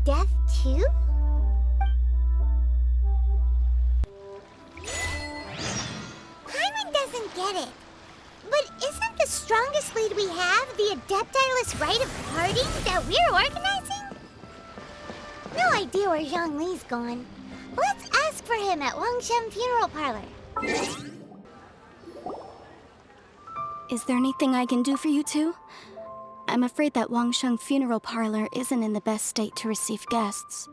death too? Paimon doesn't get it. But isn't the strongest lead we have the Adeptilus Rite of Parting that we're organizing? No idea where Zhongli's gone. Let's ask for him at Wangsheng Funeral Parlor. Is there anything I can do for you two? I'm afraid that Wangsheng Funeral Parlor isn't in the best state to receive guests.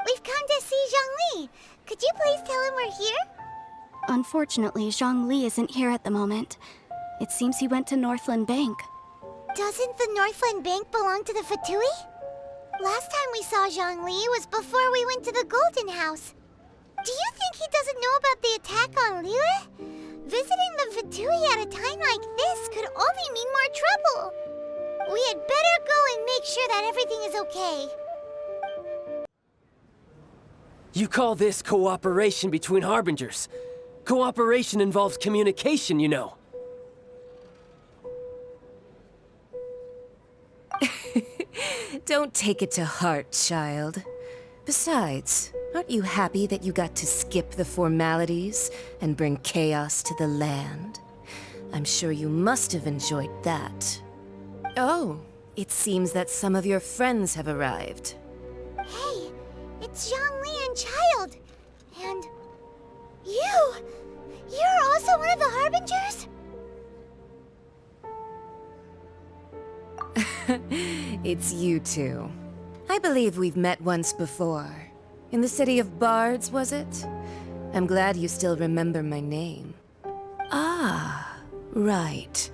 We've come to see Zhongli. Could you please tell him we're here? Unfortunately, Zhongli isn't here at the moment. It seems he went to Northland Bank. Doesn't the Northland Bank belong to the Fatui? Last time we saw Zhongli was before we went to the Golden House. Do you think he doesn't know about the attack on Liyue? Visiting the Fatui at a time like this could only mean more trouble. We had better go and make sure that everything is okay. You call this cooperation between Harbingers? Cooperation involves communication, you know. Don't take it to heart, child. Besides, aren't you happy that you got to skip the formalities and bring chaos to the land? I'm sure you must have enjoyed that. Oh, it seems that some of your friends have arrived. Hey, it's Zhongli and Child. And you! You're also one of the Harbingers? It's you two. I believe we've met once before. In the City of Bards, was it? I'm glad you still remember my name. Ah, right.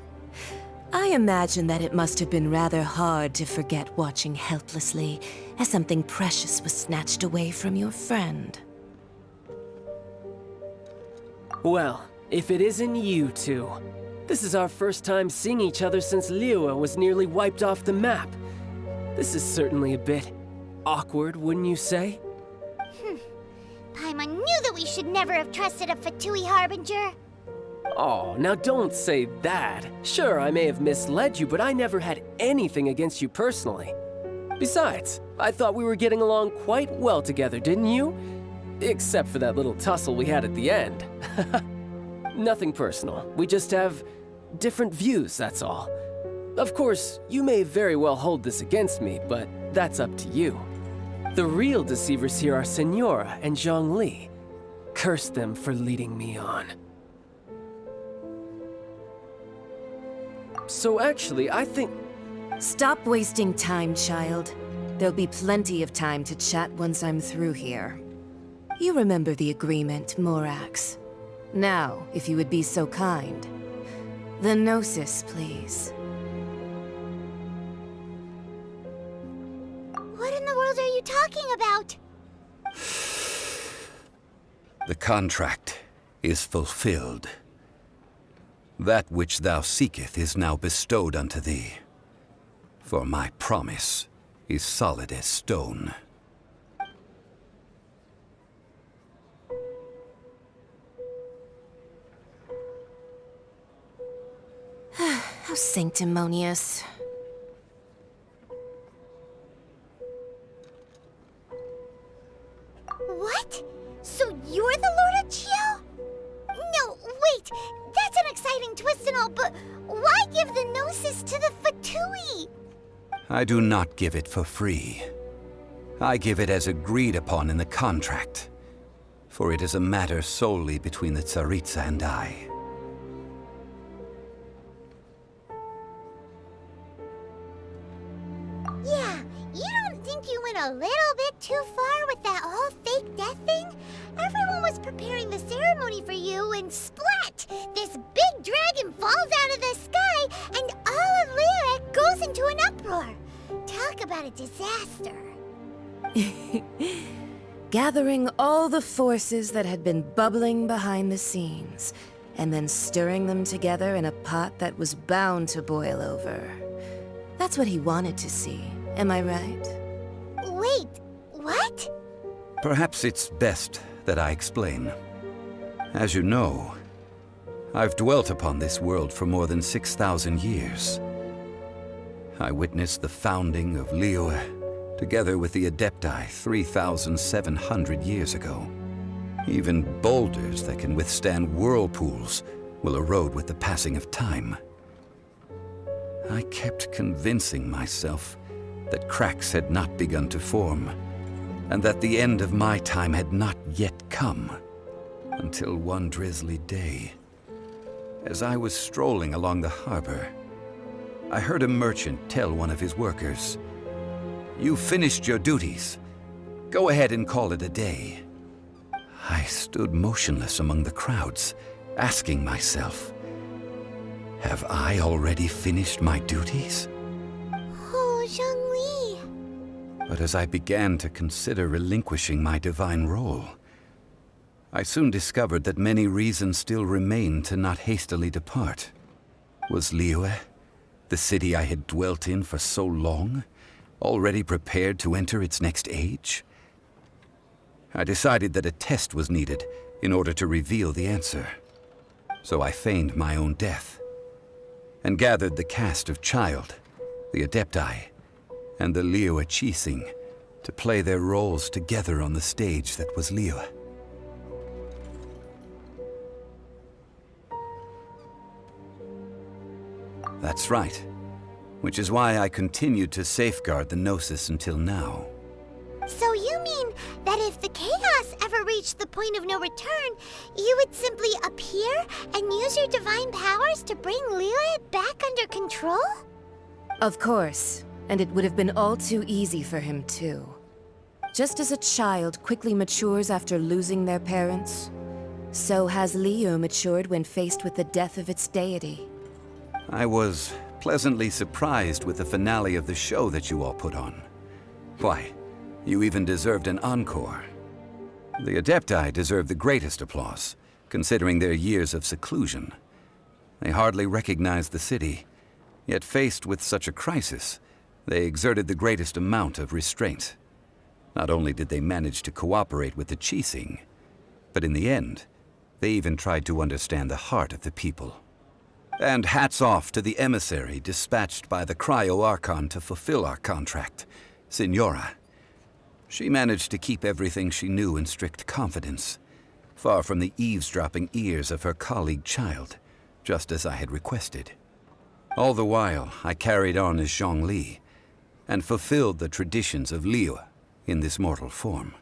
I imagine that it must have been rather hard to forget watching helplessly as something precious was snatched away from your friend. Well, if it isn't you two. This is our first time seeing each other since Liyue was nearly wiped off the map. This is certainly a bit awkward, wouldn't you say? Paimon knew that we should never have trusted a Fatui Harbinger. Oh, now don't say that. Sure, I may have misled you, but I never had anything against you personally. Besides, I thought we were getting along quite well together, didn't you? Except for that little tussle we had at the end. Nothing personal. We just have different views, that's all. Of course, you may very well hold this against me, but that's up to you. The real deceivers here are Signora and Zhongli. Curse them for leading me on. So actually, I think... Stop wasting time, child. There'll be plenty of time to chat once I'm through here. You remember the agreement, Morax. Now, if you would be so kind. The Gnosis, please. What in the world are you talking about? The contract is fulfilled. That which thou seeketh is now bestowed unto thee. For my promise is solid as stone. How sanctimonious. What? So you're the Lord of Geo? No, wait! That's an exciting twist and all, but why give the Gnosis to the Fatui? I do not give it for free. I give it as agreed upon in the contract. For it is a matter solely between the Tsaritsa and I. Yeah, you don't think you went a little bit too far with that whole fake death thing? Everyone was preparing the ceremony for you and splat! This big dragon falls out of the sky and all of Liyue goes into an uproar. Talk about a disaster. Gathering all the forces that had been bubbling behind the scenes, and then stirring them together in a pot that was bound to boil over. That's what he wanted to see, am I right? Wait, what? Perhaps it's best that I explain. As you know, I've dwelt upon this world for more than 6,000 years. I witnessed the founding of Liyue, together with the Adepti 3,700 years ago. Even boulders that can withstand whirlpools will erode with the passing of time. I kept convincing myself that cracks had not begun to form, and that the end of my time had not yet come, until one drizzly day, as I was strolling along the harbor, I heard a merchant tell one of his workers, "You've finished your duties. Go ahead and call it a day." I stood motionless among the crowds, asking myself, have I already finished my duties? Oh, Zhongli. But as I began to consider relinquishing my divine role, I soon discovered that many reasons still remained to not hastily depart. Was Liyue, the city I had dwelt in for so long, already prepared to enter its next age? I decided that a test was needed in order to reveal the answer. So I feigned my own death, and gathered the cast of Childe, the Adepti, and the Liyue Qixing to play their roles together on the stage that was Liyue. That's right, which is why I continued to safeguard the Gnosis until now. So you mean that if the chaos ever reached the point of no return, you would simply appear and use your divine powers to bring Liyue back under control? Of course, and it would have been all too easy for him too. Just as a child quickly matures after losing their parents, so has Liyue matured when faced with the death of its deity. I was pleasantly surprised with the finale of the show that you all put on. Why, you even deserved an encore. The Adepti deserve the greatest applause, considering their years of seclusion. They hardly recognized the city, yet faced with such a crisis, they exerted the greatest amount of restraint. Not only did they manage to cooperate with the Qixing, but in the end, they even tried to understand the heart of the people. And hats off to the emissary dispatched by the Geo Archon to fulfill our contract, Signora. She managed to keep everything she knew in strict confidence, far from the eavesdropping ears of her colleague Childe, just as I had requested. All the while, I carried on as Zhongli, and fulfilled the traditions of Liyue in this mortal form.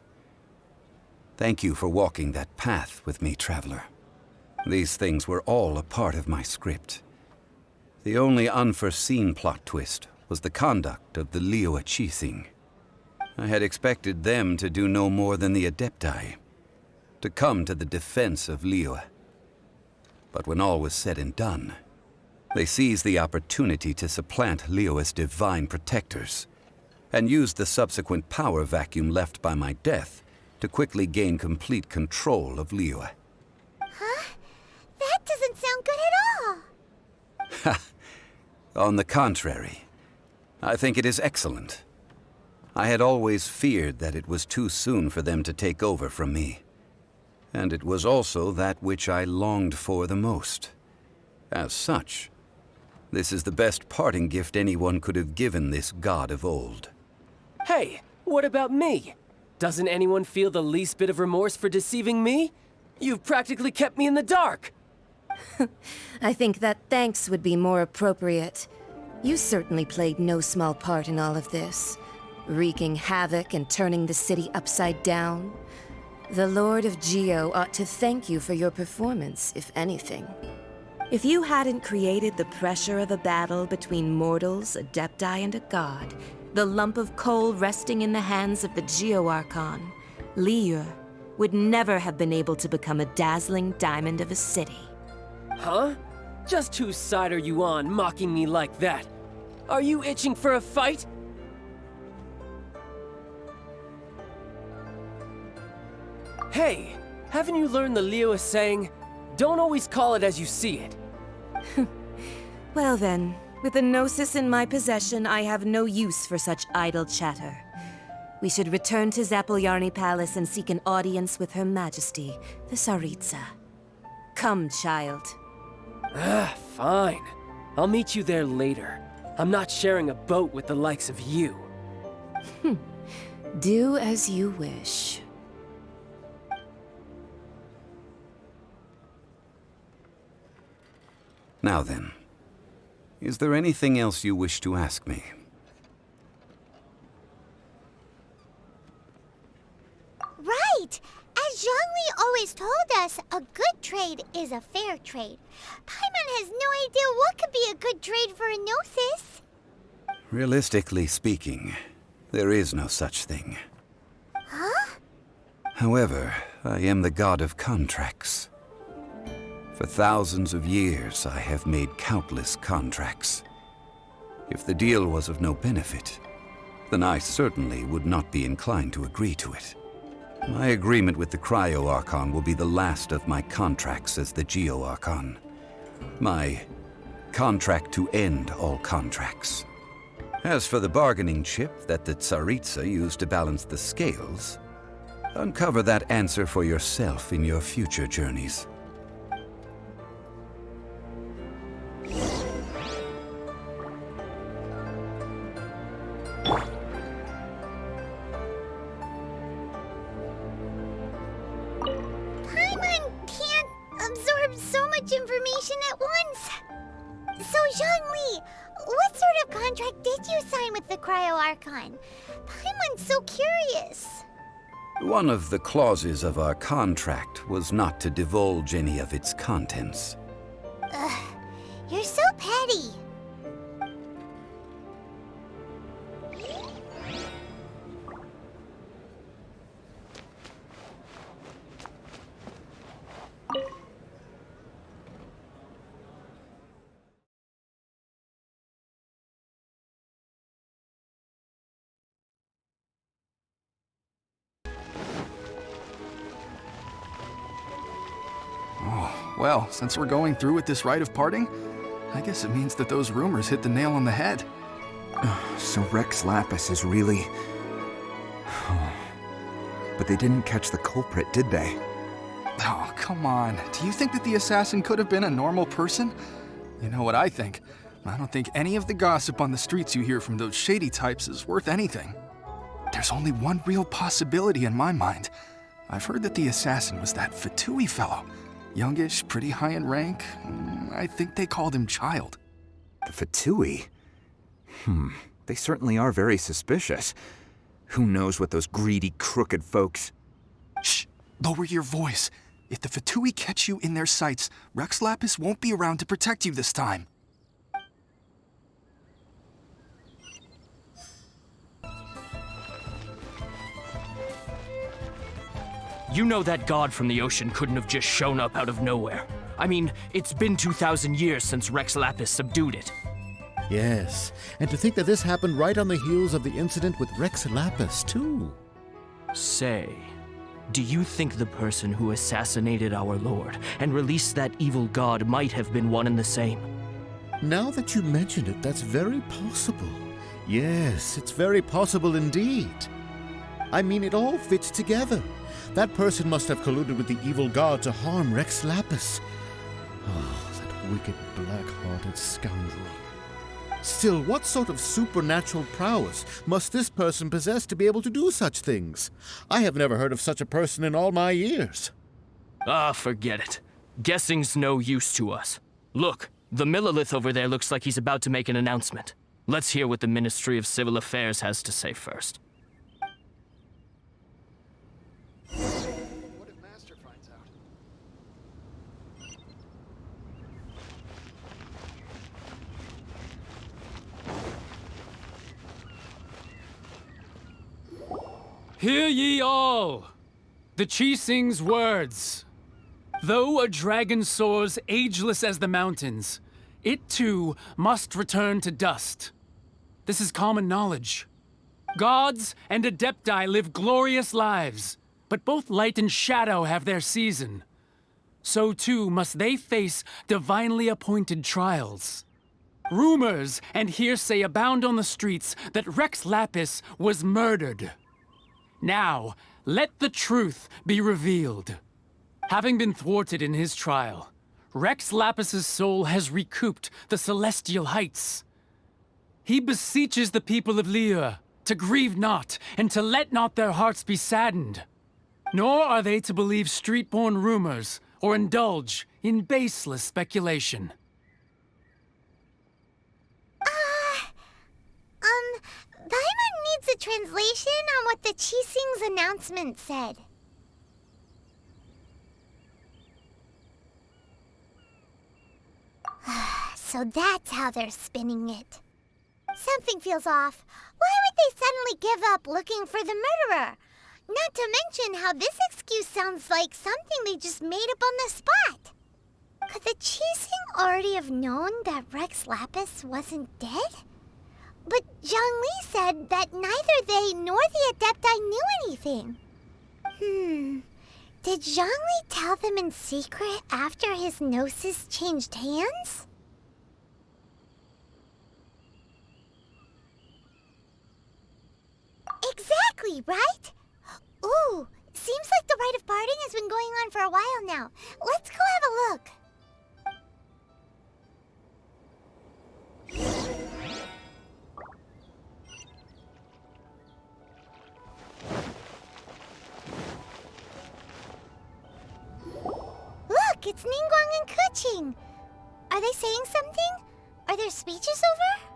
Thank you for walking that path with me, traveler. These things were all a part of my script. The only unforeseen plot twist was the conduct of the Liyue Qixing. I had expected them to do no more than the Adepti, to come to the defense of Liyue. But when all was said and done, they seized the opportunity to supplant Liyue's divine protectors, and used the subsequent power vacuum left by my death to quickly gain complete control of Liyue. Huh? That doesn't sound good at all. On the contrary, I think it is excellent. I had always feared that it was too soon for them to take over from me. And it was also that which I longed for the most. As such, this is the best parting gift anyone could have given this god of old. Hey, what about me? Doesn't anyone feel the least bit of remorse for deceiving me? You've practically kept me in the dark. I think that thanks would be more appropriate. You certainly played no small part in all of this, wreaking havoc and turning the city upside down. The Lord of Geo ought to thank you for your performance, if anything. If you hadn't created the pressure of a battle between mortals, Adepti, and a god, the lump of coal resting in the hands of the Geo Archon, Liyue, would never have been able to become a dazzling diamond of a city. Huh? Just whose side are you on, mocking me like that? Are you itching for a fight? Hey, haven't you learned the Liyue saying, don't always call it as you see it? Well then, with the Gnosis in my possession, I have no use for such idle chatter. We should return to Zapoljarny Palace and seek an audience with Her Majesty, the Tsaritsa. Come, child. Fine. I'll meet you there later. I'm not sharing a boat with the likes of you. Do as you wish. Now then, is there anything else you wish to ask me? Right! As Zhongli always told us, a good trade is a fair trade. Paimon has no idea what could be a good trade for a Gnosis. Realistically speaking, there is no such thing. Huh? However, I am the god of contracts. For thousands of years, I have made countless contracts. If the deal was of no benefit, then I certainly would not be inclined to agree to it. My agreement with the Geo Archon will be the last of my contracts as the Geo Archon. My contract to end all contracts. As for the bargaining chip that the Tsaritsa used to balance the scales, uncover that answer for yourself in your future journeys. Paimon can't absorb so much information at once. So, Zhongli, what sort of contract did you sign with the Geo Archon? Paimon's so curious. One of the clauses of our contract was not to divulge any of its contents. Ugh, you're so petty. Well, since we're going through with this Rite of Parting, I guess it means that those rumors hit the nail on the head. So Rex Lapis is really... But they didn't catch the culprit, did they? Oh, come on. Do you think that the assassin could have been a normal person? You know what I think? I don't think any of the gossip on the streets you hear from those shady types is worth anything. There's only one real possibility in my mind. I've heard that the assassin was that Fatui fellow. Youngish, pretty high in rank. I think they called him Childe. The Fatui? They certainly are very suspicious. Who knows what those greedy, crooked folks... Shh! Lower your voice. If the Fatui catch you in their sights, Rex Lapis won't be around to protect you this time. You know that god from the ocean couldn't have just shown up out of nowhere. I mean, it's been 2,000 years since Rex Lapis subdued it. Yes, and to think that this happened right on the heels of the incident with Rex Lapis, too. Say, do you think the person who assassinated our lord and released that evil god might have been one and the same? Now that you mention it, that's very possible. Yes, it's very possible indeed. I mean, it all fits together. That person must have colluded with the evil god to harm Rex Lapis. Oh, that wicked, black-hearted scoundrel. Still, what sort of supernatural prowess must this person possess to be able to do such things? I have never heard of such a person in all my years. Ah, forget it. Guessing's no use to us. Look, the Millilith over there looks like he's about to make an announcement. Let's hear what the Ministry of Civil Affairs has to say first. What if Master finds out? Hear ye all! The Chi sings words. Though a dragon soars ageless as the mountains, it too must return to dust. This is common knowledge. Gods and Adepti live glorious lives, but both light and shadow have their season. So too must they face divinely appointed trials. Rumors and hearsay abound on the streets that Rex Lapis was murdered. Now, let the truth be revealed. Having been thwarted in his trial, Rex Lapis's soul has recouped the celestial heights. He beseeches the people of Liyue to grieve not, and to let not their hearts be saddened. Nor are they to believe street-born rumors, or indulge in baseless speculation. Paimon needs a translation on what the Qixing's announcement said. So that's how they're spinning it. Something feels off. Why would they suddenly give up looking for the murderer? Not to mention how this excuse sounds like something they just made up on the spot. Could the Qixing already have known that Rex Lapis wasn't dead? But Zhongli said that neither they nor the Adepti knew anything. Did Zhongli tell them in secret after his gnosis changed hands? Exactly, right? Ooh, seems like the Rite of Parting has been going on for a while now. Let's go have a look. Look, it's Ningguang and Keqing. Are they saying something? Are their speeches over?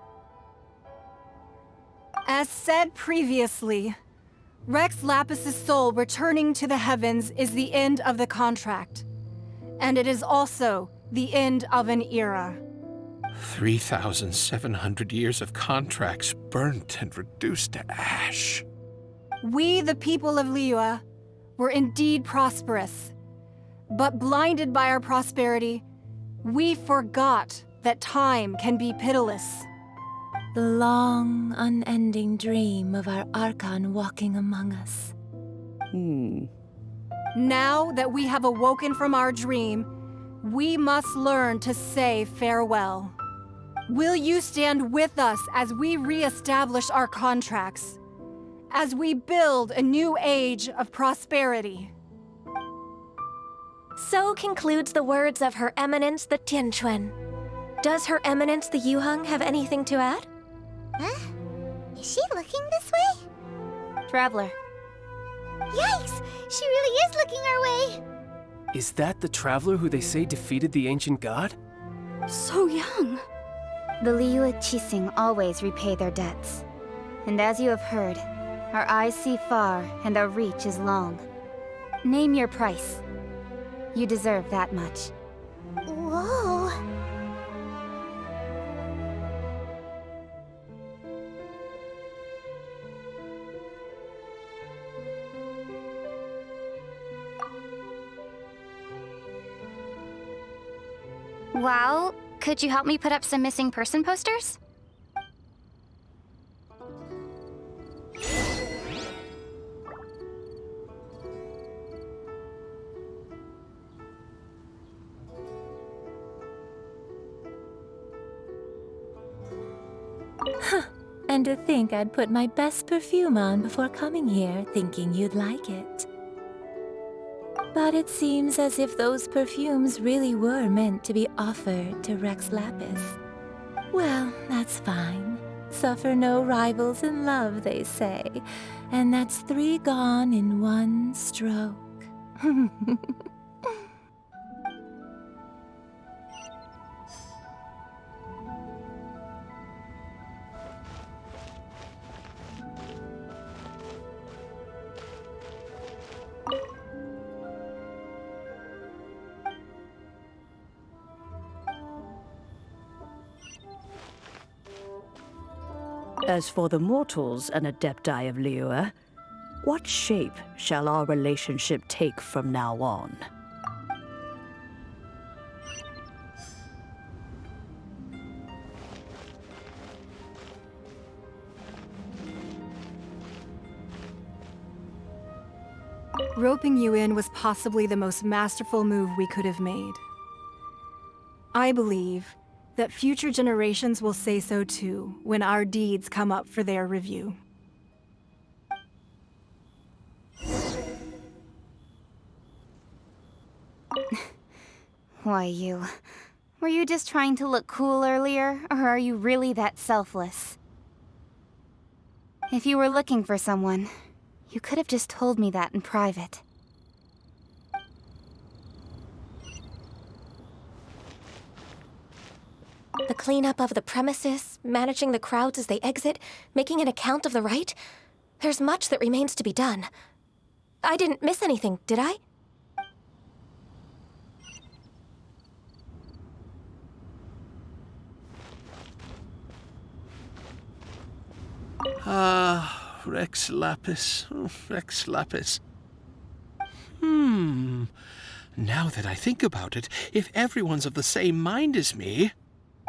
As said previously, Rex Lapis's soul returning to the heavens is the end of the contract. And it is also the end of an era. 3,700 years of contracts burnt and reduced to ash. We, the people of Liyue, were indeed prosperous. But blinded by our prosperity, we forgot that time can be pitiless. The long, unending dream of our Archon walking among us. Now that we have awoken from our dream, we must learn to say farewell. Will you stand with us as we re-establish our contracts? As we build a new age of prosperity? So concludes the words of Her Eminence the Tianquan. Does Her Eminence the Yuheng have anything to add? Huh? Is she looking this way? Traveler. Yikes! She really is looking our way! Is that the traveler who they say defeated the ancient god? So young. The Liyue Qixing always repay their debts. And as you have heard, our eyes see far and our reach is long. Name your price. You deserve that much. Whoa! Well, could you help me put up some missing person posters? And to think I'd put my best perfume on before coming here, thinking you'd like it. But it seems as if those perfumes really were meant to be offered to Rex Lapis. Well, that's fine. Suffer no rivals in love, they say. And that's 3 gone in 1 stroke. As for the mortals and adepti of Liyue, what shape shall our relationship take from now on? Roping you in was possibly the most masterful move we could have made. I believe that future generations will say so too when our deeds come up for their review. Why, you... Were you just trying to look cool earlier, or are you really that selfless? If you were looking for someone, you could have just told me that in private. The cleanup of the premises, managing the crowds as they exit, making an account of the rite. There's much that remains to be done. I didn't miss anything, did I? Ah, Rex Lapis. Oh, Rex Lapis. Now that I think about it, if everyone's of the same mind as me,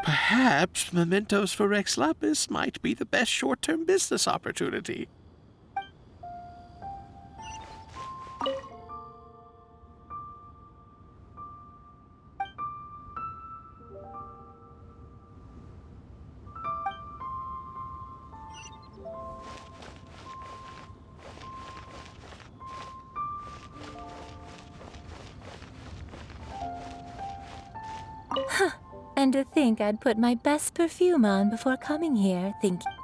perhaps mementos for Rex Lapis might be the best short-term business opportunity. And to think I'd put my best perfume on before coming here,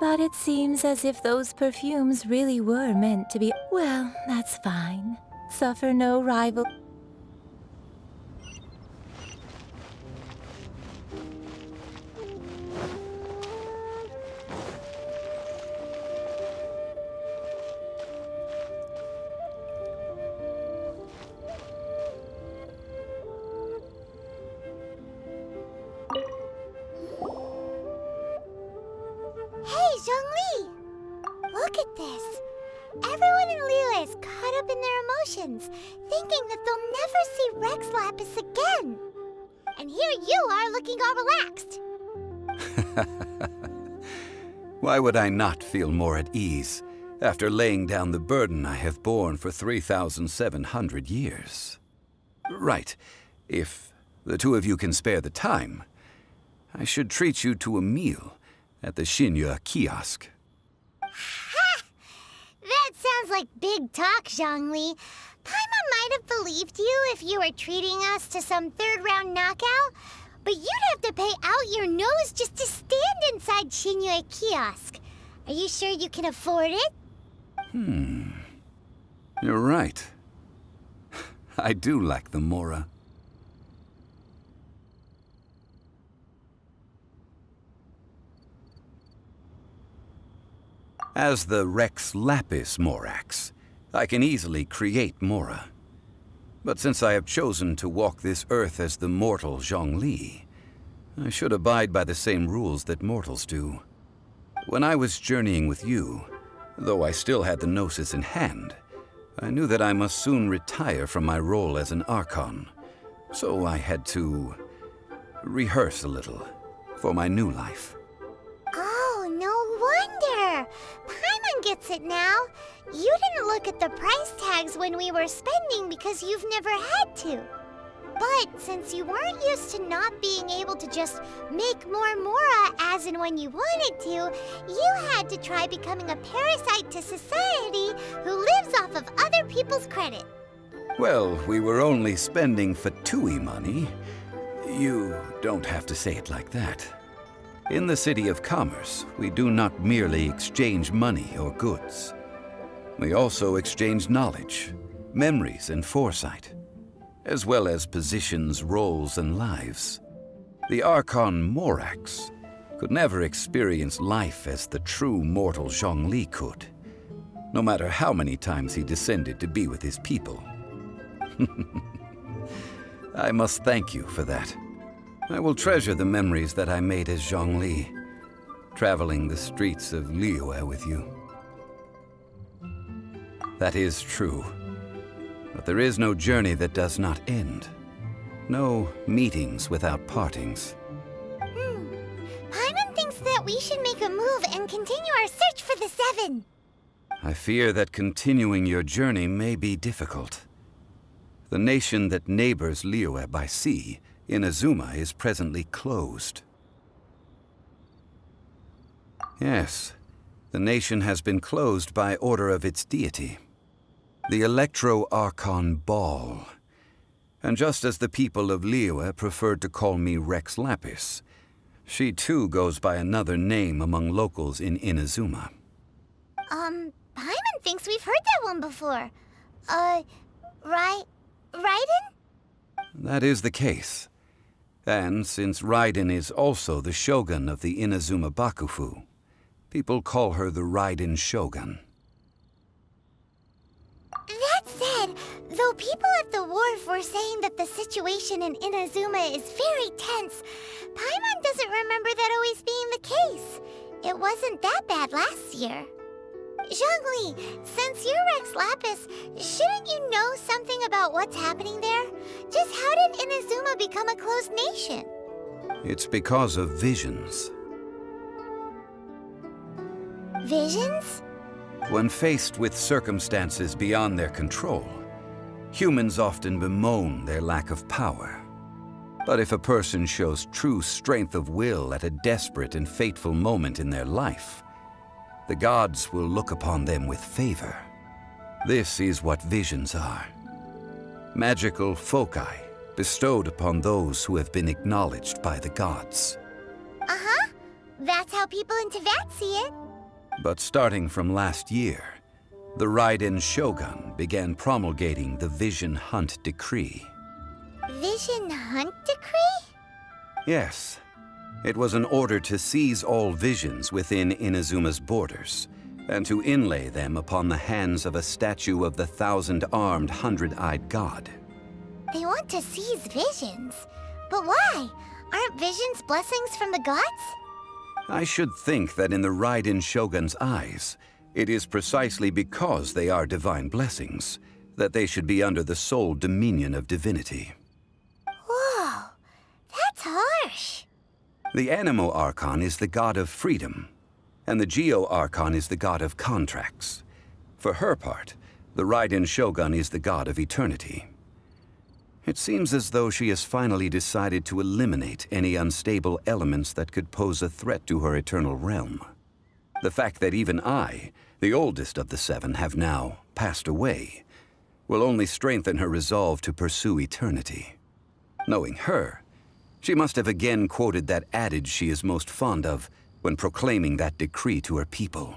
But it seems as if those perfumes really were meant to be. Well, that's fine. Suffer no rival. Hey, Zhongli! Look at this. Everyone in Liyue is caught up in their emotions, thinking that they'll never see Rex Lapis again. And here you are looking all relaxed. Why would I not feel more at ease after laying down the burden I have borne for 3,700 years? Right. If the two of you can spare the time, I should treat you to a meal at the Xinyu kiosk. Ha! That sounds like big talk, Zhongli. Paimon might have believed you if you were treating us to some third-round knockout, but you'd have to pay out your nose just to stand inside Xinyu kiosk. Are you sure you can afford it? You're right. I do lack the Mora. As the Rex Lapis Morax, I can easily create Mora. But since I have chosen to walk this earth as the mortal Zhongli, I should abide by the same rules that mortals do. When I was journeying with you, though I still had the Gnosis in hand, I knew that I must soon retire from my role as an Archon, so I had to rehearse a little for my new life. Oh, no wonder. Paimon gets it now. You didn't look at the price tags when we were spending because you've never had to. But since you weren't used to not being able to just make more Mora as and when you wanted to, you had to try becoming a parasite to society who lives off of other people's credit. Well, we were only spending Fatui money. You don't have to say it like that. In the City of Commerce, we do not merely exchange money or goods. We also exchange knowledge, memories, and foresight, as well as positions, roles, and lives. The Archon Morax could never experience life as the true mortal Zhongli could, no matter how many times he descended to be with his people. I must thank you for that. I will treasure the memories that I made as Zhongli, traveling the streets of Liyue with you. That is true. But there is no journey that does not end. No meetings without partings. Paimon thinks that we should make a move and continue our search for the Seven. I fear that continuing your journey may be difficult. The nation that neighbors Liyue by sea, Inazuma, is presently closed. Yes, the nation has been closed by order of its deity, the Electro-Archon Ball. And just as the people of Liyue preferred to call me Rex Lapis, she too goes by another name among locals in Inazuma. Paimon thinks we've heard that one before. Raiden? That is the case. And since Raiden is also the shogun of the Inazuma Bakufu, people call her the Raiden Shogun. That said, though people at the wharf were saying that the situation in Inazuma is very tense, Paimon doesn't remember that always being the case. It wasn't that bad last year. Zhongli, since you're Rex Lapis, shouldn't you know something about what's happening there? Just how did Inazuma become a closed nation? It's because of visions. Visions? When faced with circumstances beyond their control, humans often bemoan their lack of power. But if a person shows true strength of will at a desperate and fateful moment in their life, the gods will look upon them with favor. This is what visions are. Magical foci bestowed upon those who have been acknowledged by the gods. Uh-huh. That's how people in Teyvat see it. But starting from last year, the Raiden Shogun began promulgating the Vision Hunt Decree. Vision Hunt Decree? Yes. It was an order to seize all visions within Inazuma's borders, and to inlay them upon the hands of a statue of the 1,000-armed, 100-eyed god. They want to seize visions. But why? Aren't visions blessings from the gods? I should think that in the Raiden Shogun's eyes, it is precisely because they are divine blessings that they should be under the sole dominion of divinity. Whoa, that's harsh. The Anemo Archon is the god of freedom, and the Geo Archon is the god of contracts. For her part, the Raiden Shogun is the god of eternity. It seems as though she has finally decided to eliminate any unstable elements that could pose a threat to her eternal realm. The fact that even I, the oldest of the seven, have now passed away, will only strengthen her resolve to pursue eternity. Knowing her, she must have again quoted that adage she is most fond of when proclaiming that decree to her people.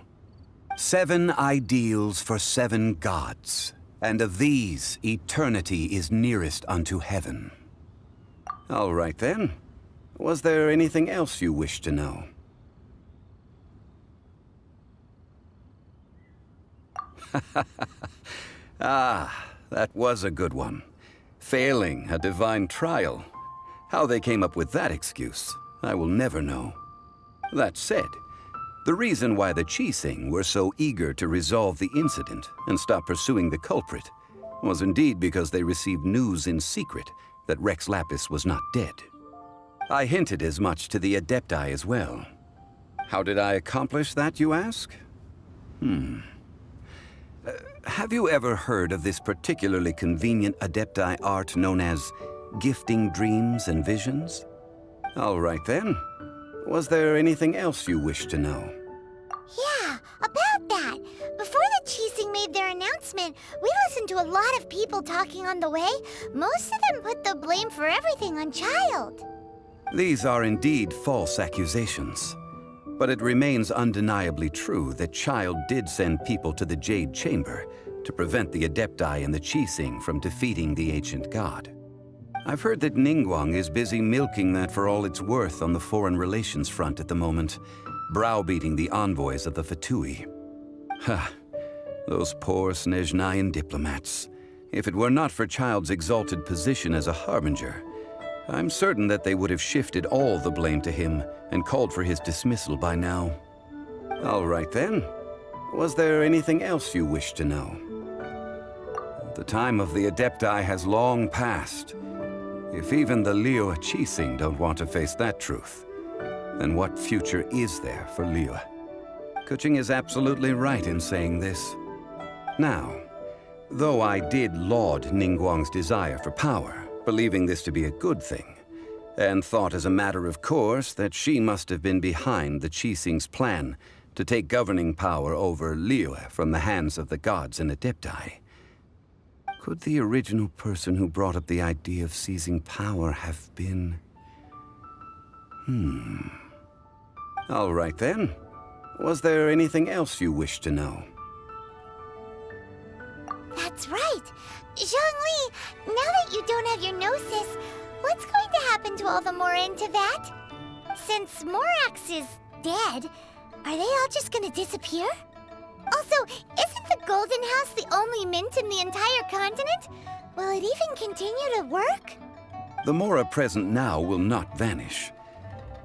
7 ideals for 7 gods, and of these, eternity is nearest unto heaven. All right then. Was there anything else you wished to know? Ah, that was a good one. Failing a divine trial. How they came up with that excuse, I will never know. That said, the reason why the Qixing were so eager to resolve the incident and stop pursuing the culprit was indeed because they received news in secret that Rex Lapis was not dead. I hinted as much to the Adepti as well. How did I accomplish that, you ask? Have you ever heard of this particularly convenient Adepti art known as gifting dreams and visions? All right then. Was there anything else you wish to know? Yeah, about that. Before the Qixing made their announcement, we listened to a lot of people talking on the way. Most of them put the blame for everything on Childe. These are indeed false accusations. But it remains undeniably true that Childe did send people to the Jade Chamber to prevent the Adepti and the Qixing from defeating the ancient god. I've heard that Ningguang is busy milking that for all it's worth on the foreign relations front at the moment, browbeating the envoys of the Fatui. Ha! Those poor Snezhnayan diplomats. If it were not for Childe's exalted position as a Harbinger, I'm certain that they would have shifted all the blame to him and called for his dismissal by now. All right then. Was there anything else you wish to know? The time of the Adepti has long passed. If even the Liyue Qixing don't want to face that truth, then what future is there for Liyue? Kuching is absolutely right in saying this. Now, though I did laud Ningguang's desire for power, believing this to be a good thing, and thought as a matter of course that she must have been behind the Qixing's plan to take governing power over Liyue from the hands of the gods and Adepti, could the original person who brought up the idea of seizing power have been... All right then. was there anything else you wish to know? That's right. Zhongli, now that you don't have your gnosis, what's going to happen to all the Mora in Teyvat? Since Morax is dead, are they all just gonna disappear? Also, isn't the Golden House the only mint in the entire continent? Will it even continue to work? The Mora present now will not vanish.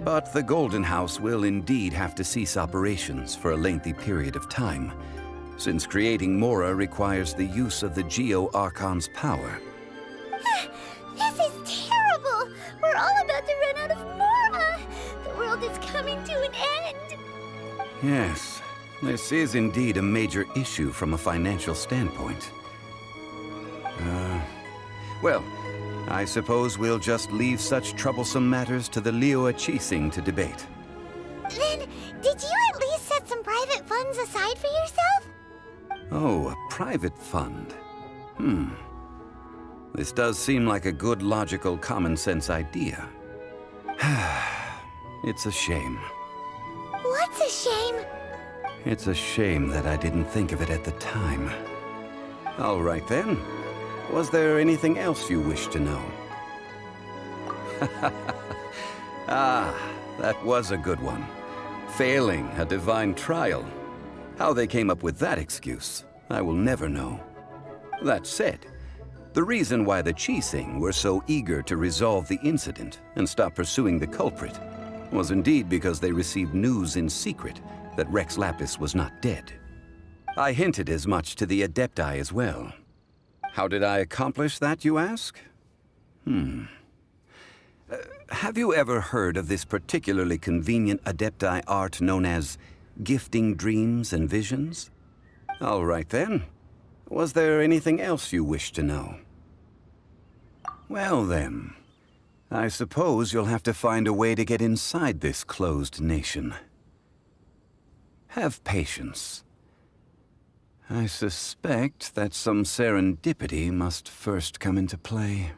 But the Golden House will indeed have to cease operations for a lengthy period of time, since creating Mora requires the use of the Geo Archon's power. This is terrible! We're all about to run out of Mora! The world is coming to an end! Yes, this is indeed a major issue from a financial standpoint. Well, I suppose we'll just leave such troublesome matters to the Liyue Qixing to debate. Then, did you at least set some private funds aside for yourself? Oh, a private fund. This does seem like a good, logical, common-sense idea. It's a shame. What's a shame? It's a shame that I didn't think of it at the time. All right, then. Was there anything else you wish to know? That was a good one. Failing a divine trial. How they came up with that excuse, I will never know. That said, the reason why the Qixing were so eager to resolve the incident and stop pursuing the culprit was indeed because they received news in secret that Rex Lapis was not dead. I hinted as much to the Adepti as well. How did I accomplish that, you ask? Have you ever heard of this particularly convenient Adepti art known as gifting dreams and visions? All right then. Was there anything else you wish to know? Well then, I suppose you'll have to find a way to get inside this closed nation. Have patience. I suspect that some serendipity must first come into play.